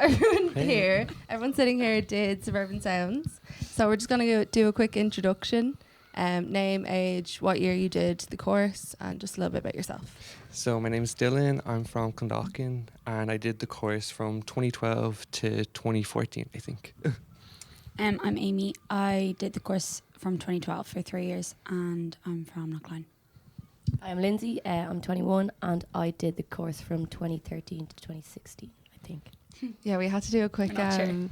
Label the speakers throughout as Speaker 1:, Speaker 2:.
Speaker 1: everyone sitting here did Suburban Sounds. So we're just going to do a quick introduction. Name, age, what year you did the course, and just a little bit about yourself.
Speaker 2: So my name is Dylan. I'm from Clondalkin, and I did the course from 2012 to 2014, I think.
Speaker 3: I'm Amy. I did the course from 2012 for 3 years, and I'm from Knockline.
Speaker 4: I'm Lindsay. I'm 21, and I did the course from 2013 to 2016, I think.
Speaker 1: Yeah, we had to do a quick
Speaker 3: Sure.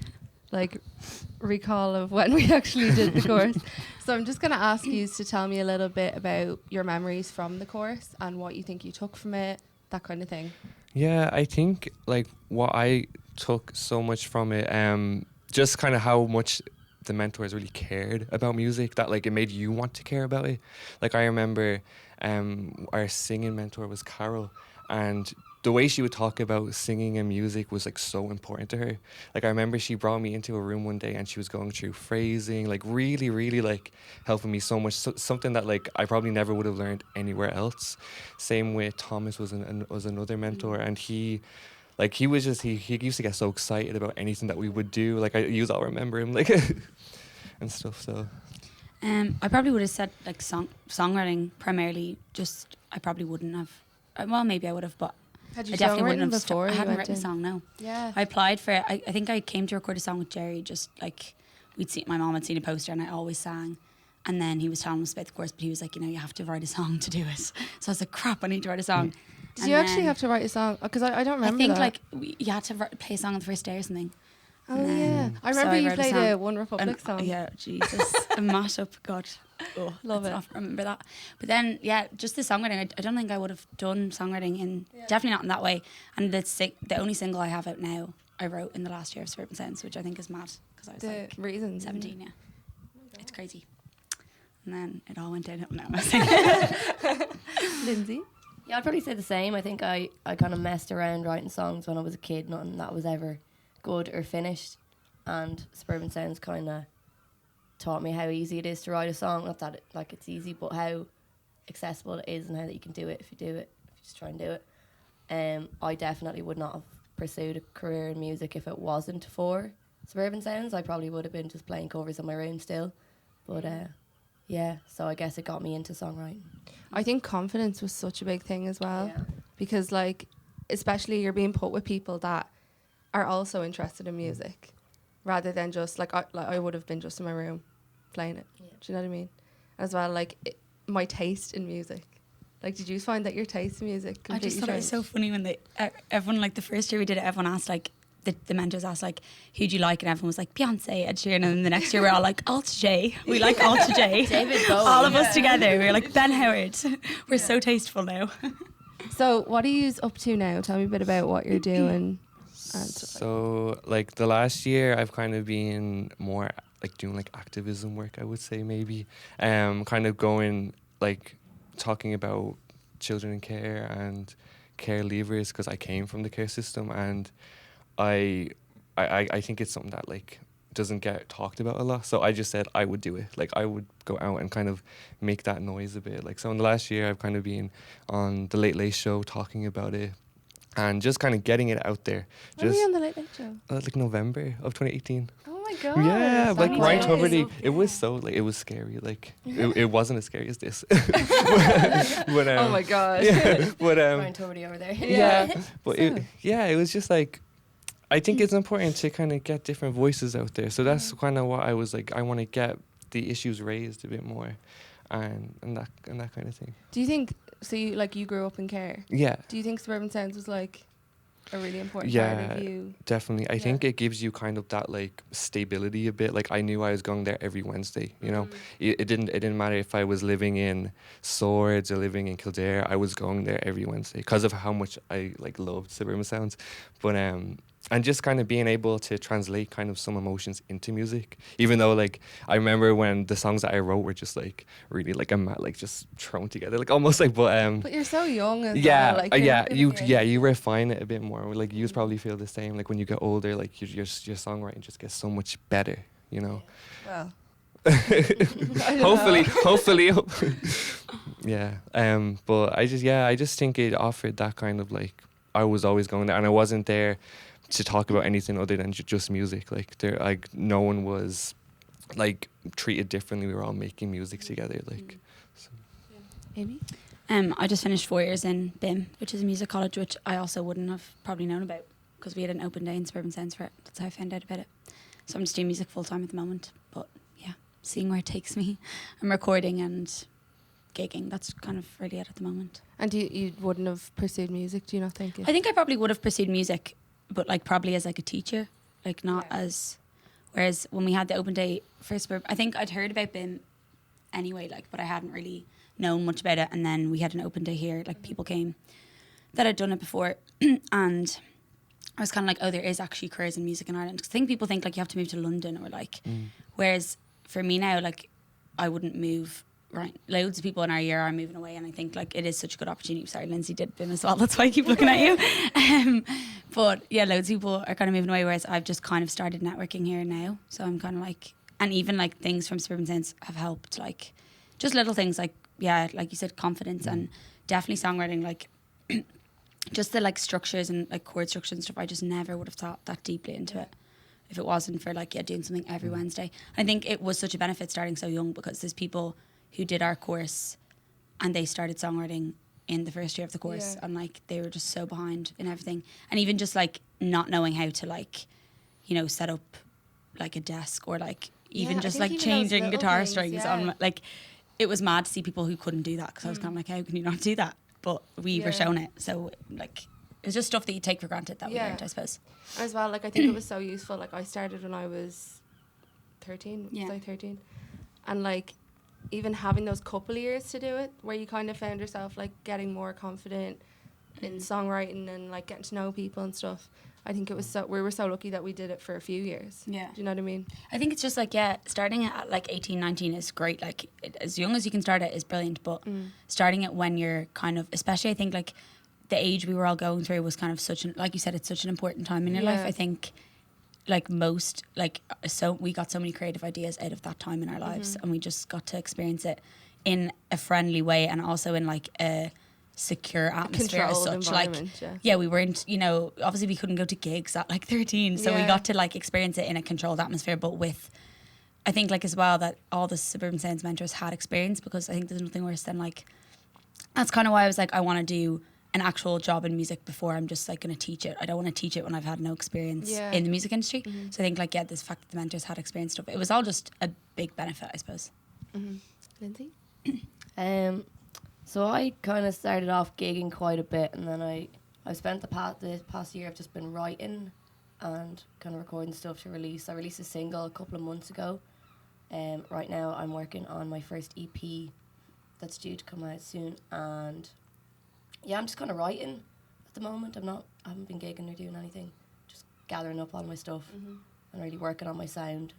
Speaker 1: recall of when we actually did the course. So I'm just going to ask you to tell me a little bit about your memories from the course and what you think you took from it, that kind of thing.
Speaker 2: Yeah, I think like what I took so much from it, just kind of how much the mentors really cared about music, that like it made you want to care about it. Like I remember our singing mentor was Carol, and the way she would talk about singing and music was like so important to her. Like I remember she brought me into a room one day and she was going through phrasing, like really, really like helping me so much. Something that like I probably never would have learned anywhere else. Same with Thomas was another mentor, and he was just he used to get so excited about anything that we would do. Like you all remember him like and stuff. So
Speaker 3: I probably would have said like songwriting primarily. Just I probably wouldn't have. Well, maybe I would have, but
Speaker 1: Had you
Speaker 3: I definitely wouldn't have.
Speaker 1: before?
Speaker 3: I
Speaker 1: you
Speaker 3: hadn't
Speaker 1: went
Speaker 3: written a
Speaker 1: in?
Speaker 3: song. No,
Speaker 1: Yeah.
Speaker 3: I applied for it. I think I came to record a song with Jerry. Just like my mom had seen a poster, and I always sang. And then he was telling us about the course, but he was like, you have to write a song to do it. So I was like, crap, I need to write a song.
Speaker 1: Did you actually have to write a song? Because I don't remember
Speaker 3: I think
Speaker 1: that.
Speaker 3: you had to play a song on the first day or something.
Speaker 1: Oh,
Speaker 3: and
Speaker 1: yeah.
Speaker 3: then-
Speaker 1: I
Speaker 3: so
Speaker 1: remember you
Speaker 3: wrote a
Speaker 1: played
Speaker 3: song.
Speaker 1: a One Republic song.
Speaker 3: Yeah, Jesus. A mashup, God. Oh,
Speaker 1: Love
Speaker 3: let's
Speaker 1: it.
Speaker 3: not remember that. But then, yeah, just the songwriting. I don't think I would have done songwriting definitely not in that way. And the only single I have out now, I wrote in the last year of Suburban Sounds, which I think is mad because I was
Speaker 1: The
Speaker 3: like
Speaker 1: reasons.
Speaker 3: 17, yeah. It's crazy. And then it all went downhill. No,
Speaker 1: Lindsay?
Speaker 4: Yeah, I'd probably say the same. I think I kind of messed around writing songs when I was a kid. Nothing that was ever good or finished. And Suburban Sounds kind of taught me how easy it is to write a song. Not that it's easy, but how accessible it is and how that you can do it if you just try and do it. I definitely would not have pursued a career in music if it wasn't for Suburban Sounds. I probably would have been just playing covers in my room still. But yeah, so I guess it got me into songwriting.
Speaker 1: I think confidence was such a big thing as well.
Speaker 4: Yeah.
Speaker 1: Because, like, especially you're being put with people that are also interested in music rather than just, I would have been just in my room playing it.
Speaker 4: Yeah.
Speaker 1: Do you know what I mean? As well, like, my taste in music. Like, did you find that your taste in music
Speaker 3: I
Speaker 1: completely
Speaker 3: just thought it was
Speaker 1: changed?
Speaker 3: so funny when everyone, like the first year we did it, everyone asked like, the mentors asked like, who do you like? And everyone was like, Beyonce, Ed Sheeran. And then the next year we're all like, Alta J. We like Alta J.
Speaker 4: David Bowie.
Speaker 3: All of us together. We were like, Ben Howard. We're so tasteful now.
Speaker 1: So what are you up to now? Tell me a bit about what you're doing.
Speaker 2: So like the last year I've kind of been more like doing like activism work, I would say maybe. Kind of going like talking about children in care and care leavers, because I came from the care system, and I think it's something that like doesn't get talked about a lot. So I just said I would do it. Like I would go out and kind of make that noise a bit. Like so in the last year I've kind of been on the Late Late Show talking about it and just kind of getting it out there.
Speaker 1: When were you on the Late Late Show?
Speaker 2: Like November of 2018.
Speaker 1: Oh my god.
Speaker 2: Yeah,
Speaker 1: so
Speaker 2: like
Speaker 1: many
Speaker 2: Ryan
Speaker 1: days.
Speaker 2: Tuberty, it was so like it was scary. Like it wasn't as scary as this. but,
Speaker 1: Oh my god.
Speaker 2: Yeah, but
Speaker 4: Ryan Tuberty over there.
Speaker 2: yeah, but
Speaker 1: So-
Speaker 2: it was just like, I think it's important to kind of get different voices out there. So that's kind of what I was like. I want to get the issues raised a bit more, and that kind of thing.
Speaker 1: Do you think so? You grew up in care.
Speaker 2: Yeah,
Speaker 1: Do you think Suburban Sounds was like a really important
Speaker 2: Yeah.
Speaker 1: part of you?
Speaker 2: definitely. I
Speaker 1: Yeah.
Speaker 2: think it gives you kind of that like stability a bit. Like I knew I was going there every Wednesday. You know, it didn't matter if I was living in Swords or living in Kildare. I was going there every Wednesday because of how much I like loved Suburban Sounds. But and just kind of being able to translate kind of some emotions into music, even though like I remember when the songs that I wrote were just like really like just thrown together, like almost like,
Speaker 1: But you're so young as
Speaker 2: yeah,
Speaker 1: well. Like,
Speaker 2: you refine it a bit more. Like you probably feel the same. Like when you get older, like your songwriting just gets so much better. You know.
Speaker 1: Well,
Speaker 2: hopefully. Yeah. But I just think it offered that kind of like, I was always going there, and I wasn't there to talk about anything other than just music. Like there, like no one was like treated differently. We were all making music together. Like, so.
Speaker 1: Amy?
Speaker 3: I just finished 4 years in BIM, which is a music college, which I also wouldn't have probably known about because we had an open day in Suburban Sounds for it. That's how I found out about it. So I'm just doing music full time at the moment. But yeah, seeing where it takes me. I'm recording and gigging. That's kind of really it at the moment.
Speaker 1: And you wouldn't have pursued music, do you not think?
Speaker 3: I think I probably would have pursued music, but like probably as like a teacher, like not as. Whereas when we had the open day for Suburban, I think I'd heard about BIM anyway, like, but I hadn't really known much about it. And then we had an open day here, like people came that had done it before, and I was kind of like, oh, there is actually careers in music in Ireland. 'Cause I think people think like you have to move to London or like, whereas for me now, like I wouldn't move. Right, loads of people in our year are moving away, and I think like it is such a good opportunity. Sorry, Lindsay did BIM as well. That's why I keep looking at you. But yeah, loads of people are kind of moving away, whereas I've just kind of started networking here now. So I'm kind of like, and even like things from Suburban Sounds have helped, like just little things like, yeah, like you said, confidence and definitely songwriting, like just the like structures and like chord structures and stuff. I just never would have thought that deeply into it if it wasn't for like, yeah, doing something every Wednesday. I think it was such a benefit starting so young because there's people who did our course and they started songwriting in the first year of the course, and like they were just so behind in everything, and even just like not knowing how to like, you know, set up like a desk or like even just like changing guitar strings on, like it was mad to see people who couldn't do that because I was kind of like, how can you not do that? But we were shown it, so like it was just stuff that you take for granted that we learned, I suppose.
Speaker 1: As well, like I think it was so useful. Like I started when I was 13. Was I 13? And like even having those couple of years to do it, where you kind of found yourself like getting more confident in songwriting and like getting to know people and stuff. I think it was we were so lucky that we did it for a few years. Yeah. Do you know what I mean?
Speaker 3: I think it's just like, yeah, starting at like 18, 19 is great. Like as young as you can start it is brilliant, but starting it when you're kind of, especially I think like the age we were all going through was kind of such an, like you said, it's such an important time in your life. I think like most, like, so we got so many creative ideas out of that time in our lives, and we just got to experience it in a friendly way and also in like a secure atmosphere as such. Like, we weren't, you know, obviously we couldn't go to gigs at like 13, so we got to like experience it in a controlled atmosphere, but with, I think like as well that all the Suburban Sounds mentors had experience, because I think there's nothing worse than like, that's kind of why I was like, I want to do an actual job in music before I'm just like going to teach it. I don't want to teach it when I've had no experience in the music industry. So I think like, this fact that the mentors had experience stuff, it was all just a big benefit, I suppose.
Speaker 1: Lindsay?
Speaker 4: So I kind of started off gigging quite a bit, and then I spent the past year I've just been writing and kind of recording stuff to release. I released a single a couple of months ago. Right now I'm working on my first EP that's due to come out soon, and yeah, I'm just kind of writing at the moment. I haven't been gigging or doing anything. Just gathering up all my stuff and really working on my sound.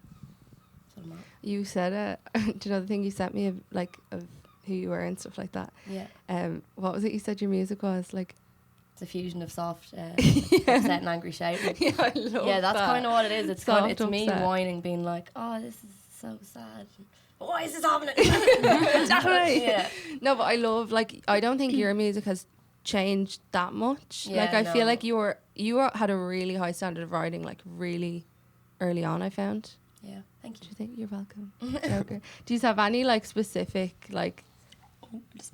Speaker 4: So
Speaker 1: you said do you know the thing you sent me of who you were and stuff like that? Yeah. What was it you said your music was? Like,
Speaker 4: it's a fusion of soft, upset and angry shouting.
Speaker 1: Yeah, I love
Speaker 4: that's
Speaker 1: that.
Speaker 4: kind of what it is. It's
Speaker 1: Soft
Speaker 4: kind of, it's me
Speaker 1: upset.
Speaker 4: whining, being like, oh, this is so sad. Why is this happening?
Speaker 1: Exactly.
Speaker 4: Yeah.
Speaker 1: No, but I love, like, I don't think your music has changed that much.
Speaker 4: Yeah,
Speaker 1: like, I feel
Speaker 4: no.
Speaker 1: like you had a really high standard of writing, like, really early on, I found.
Speaker 4: Yeah, thank
Speaker 1: Do
Speaker 4: you.
Speaker 1: you think you're welcome? Okay. Do you have any, like, specific, like,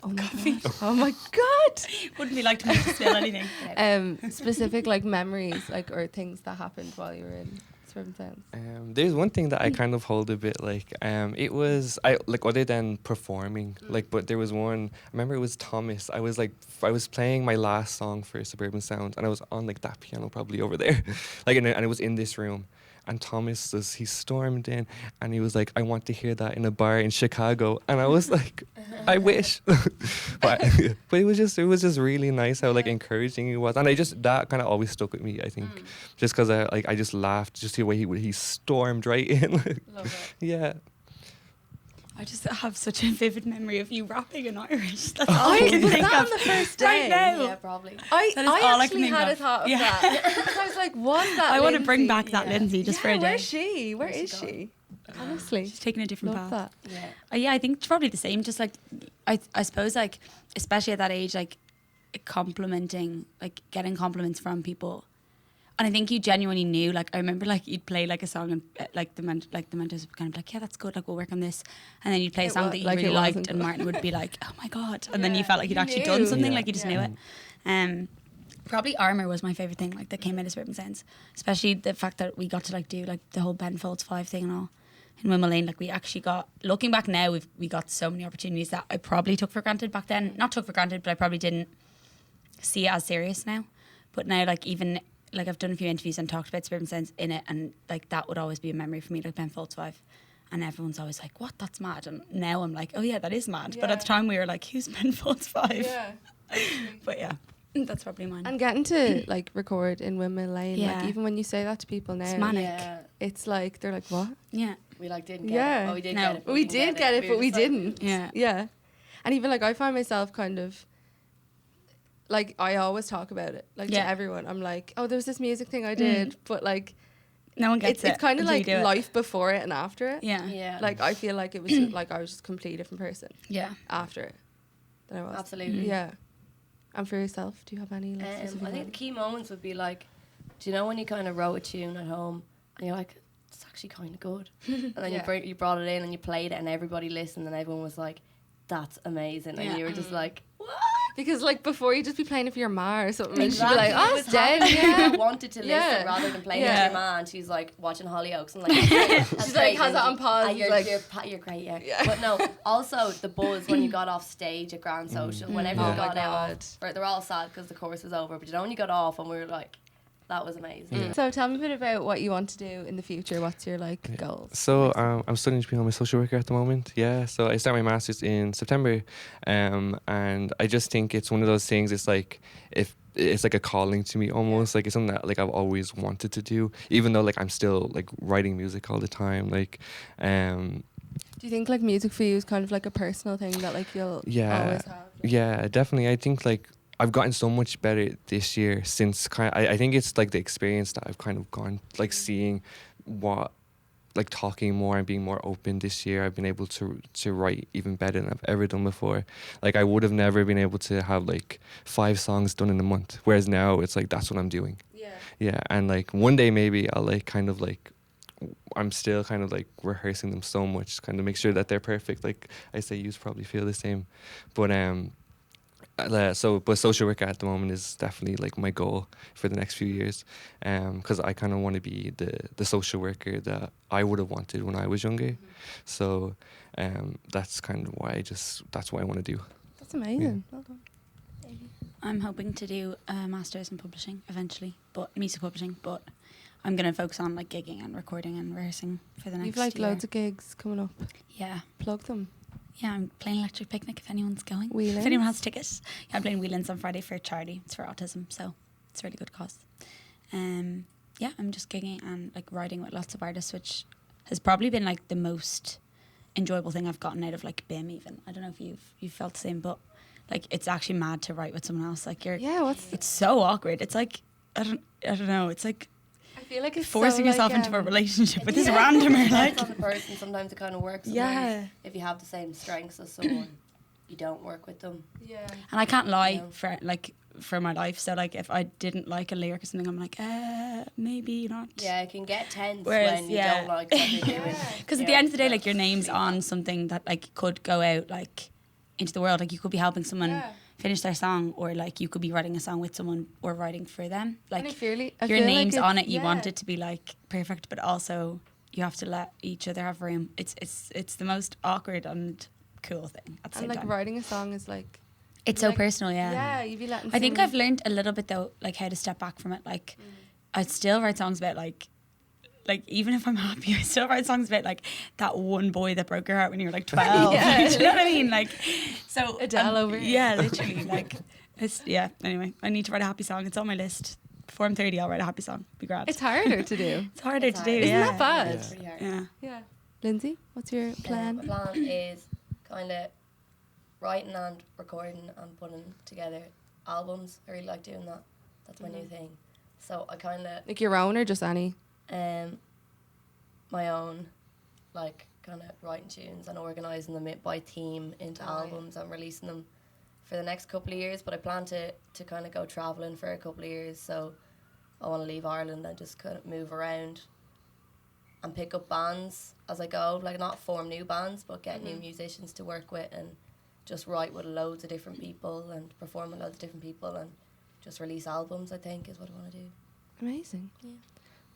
Speaker 1: oh my god!
Speaker 3: Wouldn't be like to make you spill anything.
Speaker 1: Specific, like, memories, like, or things that happened while you were in Suburban Sounds?
Speaker 2: There's one thing that I kind of hold a bit like, it was, I like, other than performing, like, but there was one, I remember it was Thomas. I was playing my last song for Suburban Sound, and I was on like that piano probably over there, like, and it was in this room. And Thomas he stormed in and he was like, I want to hear that in a bar in Chicago. And I was like, I wish. but it was just really nice how like encouraging he was. And that kind of always stuck with me, I think. Just because I just laughed, just the way he stormed right in.
Speaker 1: Love it.
Speaker 2: Yeah.
Speaker 3: I just have such a vivid memory of you rapping in Irish. That's all I can
Speaker 1: was
Speaker 3: think
Speaker 1: that
Speaker 3: of.
Speaker 1: on the first day?
Speaker 3: Right now.
Speaker 4: Yeah, probably.
Speaker 1: I
Speaker 3: That is all I
Speaker 1: actually
Speaker 3: can think
Speaker 1: had a
Speaker 3: of.
Speaker 1: thought of
Speaker 3: Yeah.
Speaker 1: that. I was like, was that
Speaker 3: I want to bring
Speaker 1: Lindsay?
Speaker 3: back that Lindsay just for a day.
Speaker 1: Where's she? Where
Speaker 4: Where's
Speaker 1: is
Speaker 4: she
Speaker 1: she? Honestly.
Speaker 3: She's taking a different
Speaker 1: Love
Speaker 3: path.
Speaker 1: that.
Speaker 4: Yeah.
Speaker 3: Yeah, I think it's probably the same. Just like, I suppose like, especially at that age, like complimenting, like getting compliments from people. And I think you genuinely knew, like, I remember, like, you'd play, like, a song and, like, the mentors would kind of be like, yeah, that's good, like, we'll work on this. And then you'd play a song that you
Speaker 1: like,
Speaker 3: really
Speaker 1: it
Speaker 3: liked
Speaker 1: wasn't
Speaker 3: and
Speaker 1: good.
Speaker 3: Martin would be like, oh my God. And then you felt like you'd actually done
Speaker 1: knew.
Speaker 3: something,
Speaker 2: Yeah.
Speaker 3: like, you just knew it. Probably Armour was my favourite thing, like, that came out of Suburban Sounds. Especially the fact that we got to, like, do, like, the whole Ben Folds 5 thing and all. In Wimmel Lane, like, we actually got, looking back now, we got so many opportunities that I probably took for granted back then. Not took for granted, but I probably didn't see it as serious now. But now, like, even, like, I've done a few interviews and talked about Suburban Sounds in it, and, like, that would always be a memory for me, like Ben Folds 5. And everyone's always like, what, that's mad. And now I'm like, oh yeah, that is mad. But at the time we were like, who's Ben Folds 5?
Speaker 1: Yeah.
Speaker 3: But yeah, that's probably mine.
Speaker 1: And getting to like record in Women Lane,
Speaker 3: Yeah.
Speaker 1: like even when you say that to people now,
Speaker 3: It's manic.
Speaker 4: Yeah.
Speaker 1: it's like they're like, what?
Speaker 3: Yeah.
Speaker 4: We like didn't get
Speaker 1: Yeah.
Speaker 4: it. Oh, we did
Speaker 3: No.
Speaker 4: get it. But
Speaker 1: We
Speaker 4: didn't
Speaker 1: did get it,
Speaker 4: We
Speaker 1: but
Speaker 4: were
Speaker 1: we
Speaker 4: just like,
Speaker 1: didn't.
Speaker 3: Yeah.
Speaker 1: Yeah. And even like I find myself kind of like I always talk about it like
Speaker 3: Yeah.
Speaker 1: to everyone. I'm like, oh, there was this music thing I did, but like
Speaker 3: No one gets
Speaker 1: it's kind of
Speaker 3: until you
Speaker 1: like
Speaker 3: do it.
Speaker 1: life before it and after it.
Speaker 3: Yeah.
Speaker 4: Yeah.
Speaker 1: Like I feel like it was like I was just a completely different person
Speaker 3: Yeah.
Speaker 1: after it than I was.
Speaker 4: Absolutely.
Speaker 1: Yeah. And for yourself, do you have any? Like, specific
Speaker 4: I think the
Speaker 1: ones?
Speaker 4: key moments would be like, do you know when you kind of wrote a tune at home and you're like, it's actually kind of good, and then
Speaker 1: Yeah.
Speaker 4: you brought it in and you played it and everybody listened and everyone was like, that's amazing, and
Speaker 3: Yeah.
Speaker 4: you were just like,
Speaker 1: Because like before you'd just be playing it for your ma or something, and she'd be
Speaker 4: exactly.
Speaker 1: like, "Oh,
Speaker 4: It
Speaker 1: it's
Speaker 4: was
Speaker 1: dead."
Speaker 4: happening.
Speaker 1: Yeah.
Speaker 4: You wanted to listen
Speaker 1: Yeah.
Speaker 4: rather than playing it
Speaker 1: Yeah.
Speaker 4: to your ma, and she's like watching Hollyoaks and like, that's
Speaker 1: She's
Speaker 4: great,
Speaker 1: like, has it on
Speaker 4: Lindsay.
Speaker 1: pause,
Speaker 4: Ah, you're,
Speaker 1: like-
Speaker 4: you're great, yeah.
Speaker 1: Yeah.
Speaker 4: But no, also the buzz when you got off stage at Grand Social, whenever
Speaker 1: Oh
Speaker 4: you
Speaker 1: my
Speaker 4: got
Speaker 1: God.
Speaker 4: out, they're all sad because the course was over, but you know when you got off and we were like, that was amazing.
Speaker 1: So tell me a bit about what you want to do in the future. What's your like goals?
Speaker 2: So I'm studying to become a social worker at the moment. Yeah. So I start my masters in September, and I just think it's one of those things. It's like if it's like a calling to me almost. Like it's something that like I've always wanted to do, even though like I'm still like writing music all the time. Like,
Speaker 1: Do you think like music for you is kind of like a personal thing that like you'll
Speaker 2: Yeah.
Speaker 1: always have?
Speaker 2: yeah, definitely. I think like I've gotten so much better this year since I think it's like the experience that I've kind of gone like seeing what like talking more and being more open this year. I've been able to write even better than I've ever done before. Like I would have never been able to have like 5 songs done in a month, whereas now it's like that's what I'm doing.
Speaker 1: Yeah.
Speaker 2: Yeah, and like one day maybe I'll like kind of like I'm still kind of like rehearsing them so much, kind of make sure that they're perfect. Like I say, you probably feel the same, but but social worker at the moment is definitely like my goal for the next few years, because I kind of want to be the social worker that I would have wanted when I was younger. So that's kind of why that's what I want to do.
Speaker 1: That's amazing. Well done.
Speaker 3: I'm hoping to do a master's in publishing eventually, but music publishing. But I'm gonna focus on like gigging and recording and rehearsing for the next
Speaker 1: You've like
Speaker 3: year.
Speaker 1: loads of gigs coming up.
Speaker 3: Yeah.
Speaker 1: Plug them.
Speaker 3: Yeah, I'm playing Electric Picnic if anyone's going.
Speaker 1: Wheelings?
Speaker 3: If anyone has tickets. Yeah, I'm playing Wheelings on Friday for charity. It's for autism, so it's a really good cause. Yeah, I'm just gigging and like writing with lots of artists, which has probably been like the most enjoyable thing I've gotten out of like BIM even. I don't know if you've felt the same, but like it's actually mad to write with someone else. Like it's so awkward. It's like I don't know. It's like
Speaker 1: I feel like it's
Speaker 3: forcing
Speaker 1: so,
Speaker 3: yourself
Speaker 1: like,
Speaker 3: into a relationship with this randomer. Like
Speaker 4: Depends on the person. Sometimes it kind of works.
Speaker 3: Yeah.
Speaker 4: Sometimes if you have the same strengths as someone, you don't work with them.
Speaker 1: Yeah.
Speaker 3: And I can't lie
Speaker 4: Yeah.
Speaker 3: for my life. So like if I didn't like a lyric or something, I'm like, maybe not.
Speaker 4: Yeah, it can get tense
Speaker 3: Whereas,
Speaker 4: when you
Speaker 3: yeah.
Speaker 4: don't like what you're doing.
Speaker 3: Because at the end of the day, like your name's on something that like could go out like into the world. Like you could be helping someone finish their song, or like you could be writing a song with someone or writing for them. Like
Speaker 1: I feel
Speaker 3: your name's
Speaker 1: like
Speaker 3: on it. You want it to be like perfect, but also you have to let each other have room. It's the most awkward and cool thing at the
Speaker 1: And
Speaker 3: same
Speaker 1: like
Speaker 3: time.
Speaker 1: writing a song is like
Speaker 3: It's so
Speaker 1: like-
Speaker 3: personal, yeah.
Speaker 1: yeah, you'd be letting
Speaker 3: I think
Speaker 1: someone-
Speaker 3: I've learned a little bit though, like how to step back from it. Like, I still write songs about like even if I'm happy, I still write songs about like that one boy that broke your heart when you were like 12.
Speaker 1: Yeah.
Speaker 3: Do you know what I mean? Like, so
Speaker 1: Adele over here.
Speaker 3: Yeah, literally. Like, it's Anyway, I need to write a happy song. It's on my list. Before I'm 30, I'll write a happy song. Be grand.
Speaker 1: It's harder to do.
Speaker 3: It's harder
Speaker 4: It's
Speaker 3: to do.
Speaker 4: hard.
Speaker 1: Isn't
Speaker 3: yeah.
Speaker 1: that bad?
Speaker 4: It's pretty hard.
Speaker 3: Yeah.
Speaker 1: Yeah. Lindsay, what's your plan?
Speaker 4: My plan is kind of writing and recording and putting together albums. I really like doing that. That's my new thing. So I kind of
Speaker 1: Like your own or just any?
Speaker 4: my own, like kind of writing tunes and organising them by theme into albums and releasing them for the next couple of years. But I plan to kind of go travelling for a couple of years. So I want to leave Ireland and just kind of move around and pick up bands as I go. Like, not form new bands, but get new musicians to work with and just write with loads of different people and perform with loads of different people and just release albums, I think, is what I want to do.
Speaker 1: Amazing.
Speaker 4: Yeah.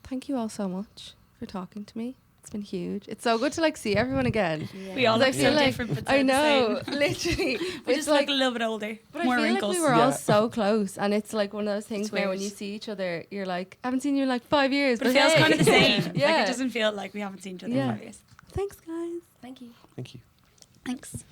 Speaker 1: Thank you all so much for talking to me. It's been huge. It's so good to like see everyone again.
Speaker 4: Yeah.
Speaker 3: We all
Speaker 1: I
Speaker 3: look
Speaker 1: feel
Speaker 3: so
Speaker 1: like
Speaker 3: different, but
Speaker 1: I
Speaker 3: so the
Speaker 1: know,
Speaker 3: same.
Speaker 1: literally.
Speaker 3: We
Speaker 1: It's
Speaker 3: just look a little bit older,
Speaker 1: but
Speaker 3: more
Speaker 1: I feel
Speaker 3: wrinkles.
Speaker 1: like we were
Speaker 2: Yeah.
Speaker 1: all so close, and it's like one of those things
Speaker 3: It's
Speaker 1: where when
Speaker 3: weird.
Speaker 1: you see each other, you're like, I haven't seen you in like 5 years,
Speaker 3: But it feels
Speaker 1: hey.
Speaker 3: kind of the same. Like,
Speaker 1: Yeah.
Speaker 3: it doesn't feel like we haven't seen each other
Speaker 1: Yeah.
Speaker 3: in 5 years.
Speaker 1: Thanks, guys.
Speaker 4: Thank you.
Speaker 2: Thank you.
Speaker 3: Thanks.